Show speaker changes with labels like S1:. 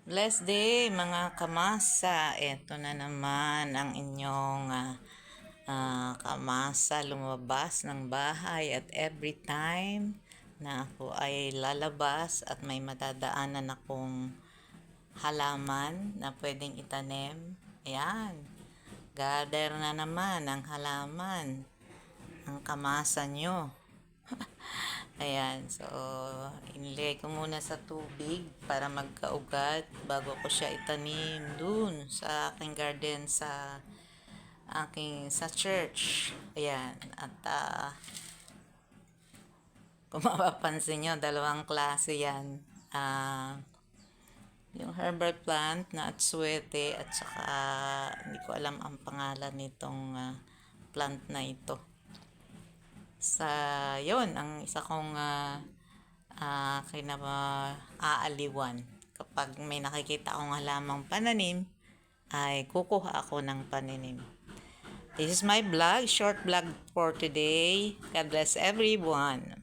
S1: Blessed day mga kamasa. Ito na naman ang inyong kamasa lumabas ng bahay at every time na ako ay lalabas at may matadaanan akong halaman na pwedeng itanim. Ayan, gather na naman ang halaman, ang kamasa nyo. Ayan, so inilagay ko muna sa tubig para magkaugat bago ko siya itanim dun sa aking garden sa church. Ayan, at kung mapapansin nyo, dalawang klase yan. Yung herbal plant na atsuete at saka hindi ko alam ang pangalan nitong plant na ito. Sa yon ang isa kong aaliwan. Kapag may nakikita akong halamang pananim, ay kukuha ako ng pananim. This is my vlog, short vlog for today. God bless everyone.